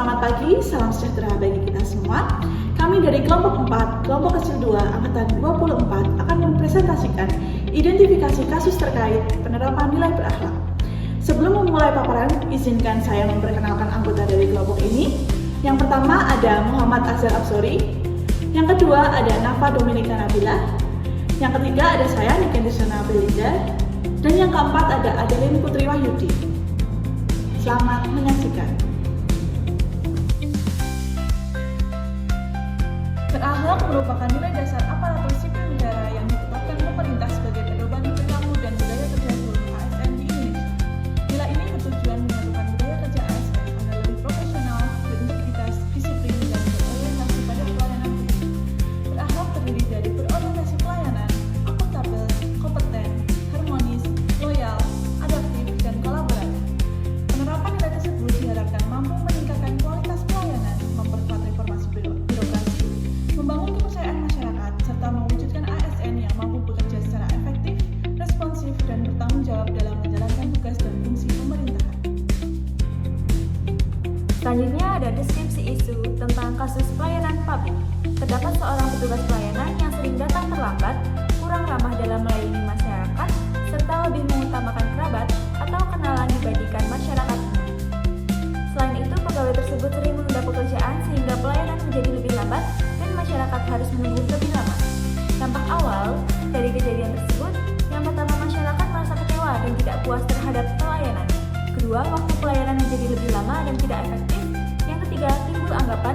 Selamat pagi, salam sejahtera bagi kita semua. Kami dari kelompok 4, kelompok kecil 2, angkatan 24 akan mempresentasikan identifikasi kasus terkait penerapan nilai berakhlak. Sebelum memulai paparan, izinkan saya memperkenalkan anggota dari kelompok ini. Yang pertama ada Muhammad Azhar Absori, yang kedua ada Nafa Dominika Nabila, yang ketiga ada saya Nikendisona Belinda, dan yang keempat ada Adeline Putri Wahyudi. Selamat menyaksikan. Berakhlak merupakan nilai dasar aparatur sipil negara yang ditetapkan pemerintah sebagai pedoman perilaku dan budaya kerja seluruh ASN di Indonesia. Nilai ini bertujuan menyatukan budaya kerja ASN agar lebih profesional, berintegritas, disiplin, dan berorientasi pada pelayanan publik. Berakhlak terdiri dari berorientasi pelayanan, akuntabel, kompeten, harmonis, loyal, adaptif, dan kolaboratif. Penerapan nilai tersebut diharapkan mampu meningkatkan kualitas pelayanan, memperkuat reformasi birokrasi, membangun kepercayaan masyarakat, serta mewujudkan ASN yang mampu bekerja secara efektif, responsif, dan bertanggung jawab dalam menjalankan tugas dan fungsi pemerintahan. Selanjutnya ada deskripsi isu tentang kasus pelayanan publik. Terdapat seorang petugas pelayanan yang sering datang terlambat, kurang ramah dalam melayani masyarakat, serta lebih mengutamakan kerabat atau kenalan dibandingkan masyarakat umum. Selain itu, pegawai tersebut sering menunda pekerjaan sehingga pelayanan menjadi lebih lambat dan masyarakat harus menunggu lebih lama. Dampak awal dari kejadian tersebut, yang pertama masyarakat merasa kecewa dan tidak puas terhadap pelayanan. Kedua, waktu pelayanan menjadi lebih lama dan tidak efektif. Yang ketiga, timbul anggapan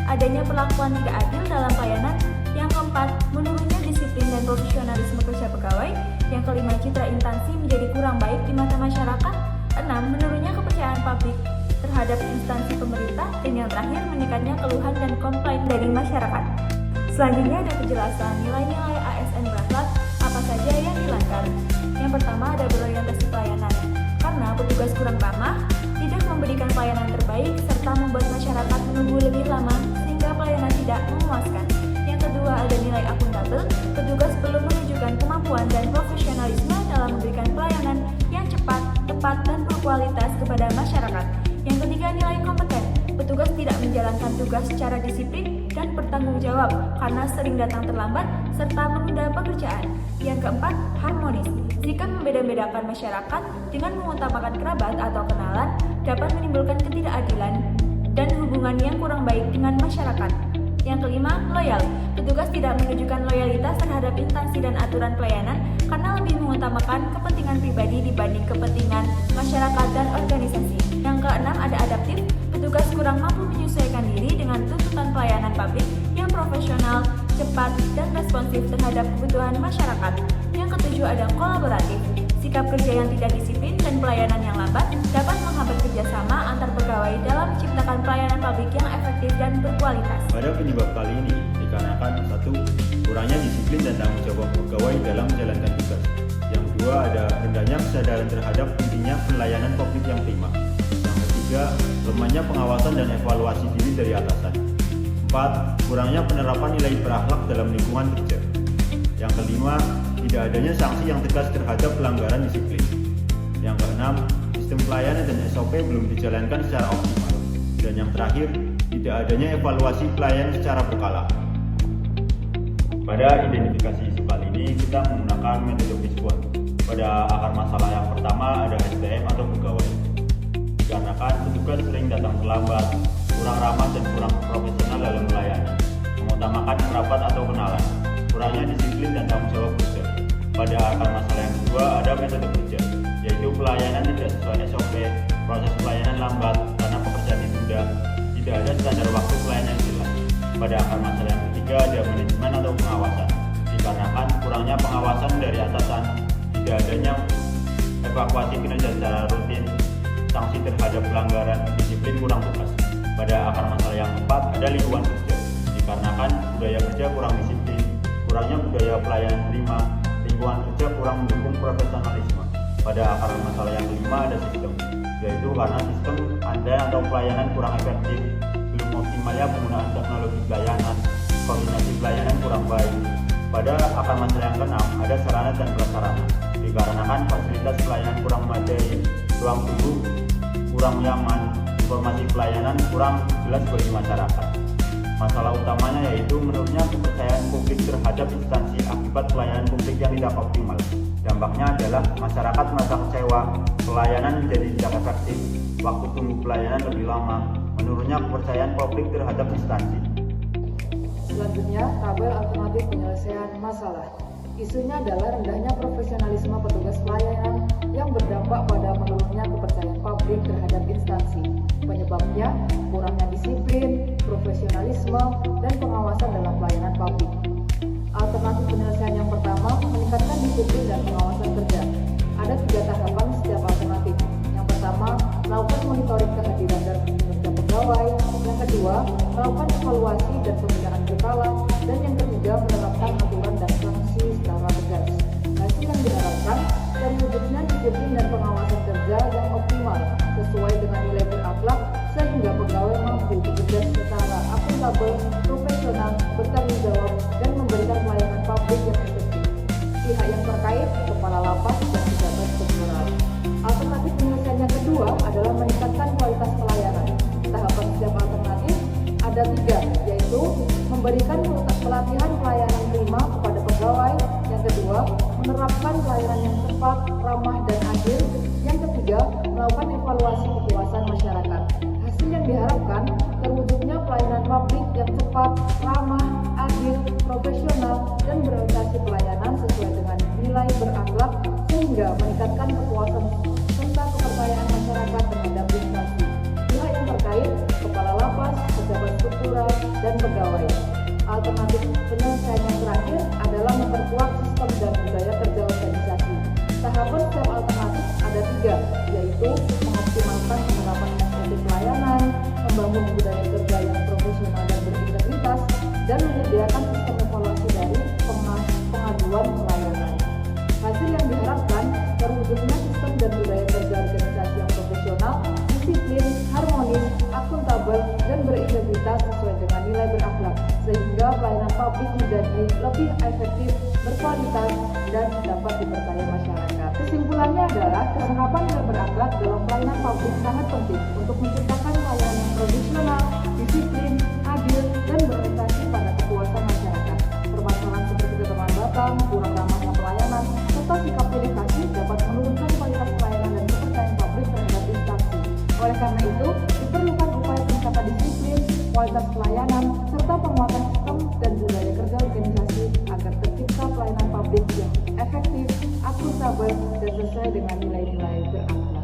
adanya perlakuan tidak adil dalam pelayanan. Yang keempat, menurunnya disiplin dan profesionalisme kerja pegawai. Yang kelima, citra instansi menjadi kurang baik di mata masyarakat. 6. Menurunnya kepercayaan publik terhadap instansi pemerintah. Dan yang terakhir, meningkatnya keluhan dan komplain dari masyarakat. Selanjutnya ada penjelasan nilai-nilai ASN berakhlak apa saja yang dilanggar. Yang pertama ada berorientasi pelayanan. Karena petugas kurang ramah, tidak memberikan pelayanan terbaik, serta membuat masyarakat menunggu lebih lama sehingga pelayanan tidak memuaskan. Yang kedua ada nilai akuntabel. Petugas belum menunjukkan kemampuan dan profesionalisme dalam memberikan pelayanan yang cepat, tepat, dan berkualitas kepada masyarakat. Yang ketiga nilai kompeten. Petugas tidak menjalankan tugas secara disiplin dan bertanggung jawab karena sering datang terlambat serta menunda pekerjaan. Yang keempat, harmonis. Sikap membeda-bedakan masyarakat dengan mengutamakan kerabat atau kenalan dapat menimbulkan ketidakadilan dan hubungan yang kurang baik dengan masyarakat. Yang kelima, loyal. Petugas tidak menunjukkan loyalitas terhadap instansi dan aturan pelayanan karena lebih mengutamakan kepentingan pribadi dibanding kepentingan masyarakat dan organisasi. Yang keenam, ada adaptif. Petugas kurang mampu menyesuaikan diri dengan tuntutan pelayanan publik yang profesional, cepat, dan responsif terhadap kebutuhan masyarakat. Yang ketujuh, ada kolaboratif. Sikap kerja yang tidak disiplin dan pelayanan yang lambat dapat menghambat kerjasama antar pegawai dalam menciptakan pelayanan publik yang efektif dan berkualitas. Pada penyebab kali ini dikarenakan 1. Kurangnya disiplin dan tanggung jawab pegawai dalam menjalankan tugas. Yang kedua ada rendahnya kesadaran terhadap pentingnya pelayanan publik yang prima. Yang ketiga, lemahnya pengawasan dan evaluasi diri dari atasan. 4. Kurangnya penerapan nilai berakhlak dalam lingkungan kerja. Yang kelima, tidak adanya sanksi yang tegas terhadap pelanggaran disiplin. Yang keenam, sistem pelayanan dan SOP belum dijalankan secara optimal. Dan yang terakhir, tidak adanya evaluasi pelayanan secara berkala. Pada identifikasi isu kali ini, kita menggunakan metode fishbone. Pada akar masalah yang pertama ada SDM atau pegawai. Dikarenakan petugas sering datang terlambat, kurang ramah dan kurang profesional dalam pelayanan, mengutamakan kerabat atau kenalan, kurangnya disiplin dan tanggung jawab kerja. Pada akar masalah yang kedua ada metode kerja, yaitu pelayanan tidak sesuai SOP, proses pelayanan lambat karena pekerjaan ditunda, tidak ada standar waktu pelayanan yang jelas. Pada akar masalah yang ketiga ada manajemen atau pengawasan, dikarenakan kurangnya pengawasan dari atasan, tidak adanya evakuasi kinerja secara rutin, sanksi terhadap pelanggaran, disiplin kurang tugas. Pada akar masalah yang keempat ada lingkungan kerja, dikarenakan budaya kerja kurang disiplin, kurangnya budaya pelayanan prima, lingkungan kerja kurang mendukung profesionalisme. Pada akar masalah yang kelima ada sistem, yaitu karena sistem Anda atau pelayanan kurang efektif, belum optimalnya penggunaan teknologi pelayanan, koordinasi pelayanan kurang baik. Pada akar masalah yang keenam ada sarana dan prasarana, dikarenakan fasilitas pelayanan kurang memadai, ruang tunggu kurang nyaman, informasi pelayanan kurang jelas bagi masyarakat. Masalah utamanya yaitu menurunnya kepercayaan publik terhadap instansi akibat pelayanan publik yang tidak optimal. Dampaknya adalah masyarakat merasa kecewa, pelayanan menjadi tidak efektif, waktu tunggu pelayanan lebih lama, menurunnya kepercayaan publik terhadap instansi. Selanjutnya, tabel alternatif penyelesaian masalah. Isunya adalah rendahnya profesionalisme petugas pelayanan yang berdampak pada menurunnya kepercayaan publik terhadap instansi. Penyebabnya kurangnya disiplin, profesionalisme, dan pengawasan dalam pelayanan publik. Alternatif penyelesaian yang pertama, meningkatkan disiplin dan pengawasan kerja. Ada 3 tahapan setiap alternatif. Yang pertama, melakukan monitoring kehadiran dan kinerja pegawai. Yang kedua, melakukan evaluasi dan pembinaan berkala. Dan yang ketiga, menerapkan aturan dan sanksi secara tegas. Hasil yang diharapkan dari wujudnya disiplin dan pengawasan kerja yang optimal sesuai dengan nilai berakhlak sehingga pegawai mampu bekerja secara akuntabel, profesional, bertanggung jawab, dan memberikan pelayanan publik yang efektif. Pihak yang terkait, kepala lapas, dan pejabat struktural. Alternatif penyelesaian yang kedua adalah meningkatkan kualitas pelayanan. Tahapan setiap alternatif ada 3, yaitu memberikan pelatihan pelayanan prima kepada pegawai. Yang kedua, menerapkan pelayanan yang cepat, ramah, dan adil. Yang ketiga, melakukan evaluasi kepuasan masyarakat. Hasil yang diharapkan terwujudnya pelayanan publik yang cepat, ramah, adil, profesional, dan berorientasi pelayanan sesuai dengan nilai berakhlak sehingga meningkatkan kepuasan serta kepercayaan masyarakat terhadap instansi. Pihak yang terkait, kepala lapas, pejabat struktural, dan pegawai. Alternatif penyelesaian yang terakhir adalah memperkuat sistem dan budaya kerja organisasi. Tahapan setiap alternatif ada 3, yaitu mengoptimalkan penerapan SOP pelayanan, membangun budaya kerja yang profesional dan berintegritas, dan menyediakan sistem evaluasi dari pengaduan pelayanan. Hasil yang diharapkan terwujudnya sistem dan budaya kerja organisasi yang profesional, disiplin, harmonis, akuntabel, dan berintegritas sesuai dengan nilai berakhlak, sehingga pelayanan publik menjadi lebih efektif, berkualitas, dan dapat dipercaya masyarakat. Kesimpulannya adalah penerapan nilai berakhlak dalam pelayanan publik sangat penting untuk menciptakan pelayanan yang profesional, disiplin, adil, dan berorientasi pada kepuasan masyarakat. Permasalahan seperti keterlambatan, kurang ramahnya pelayanan, serta sikap dedikasi dapat menurunkan kualitas pelayanan dan kepercayaan publik terhadap instansi. Oleh karena itu, diperlukan upaya peningkatan disiplin, kualitas pelayanan, serta penguatan sistem dan budaya kerja organisasi agar tercipta pelayanan publik yang efektif, akuntabel, dan sesuai dengan nilai-nilai berakhlak.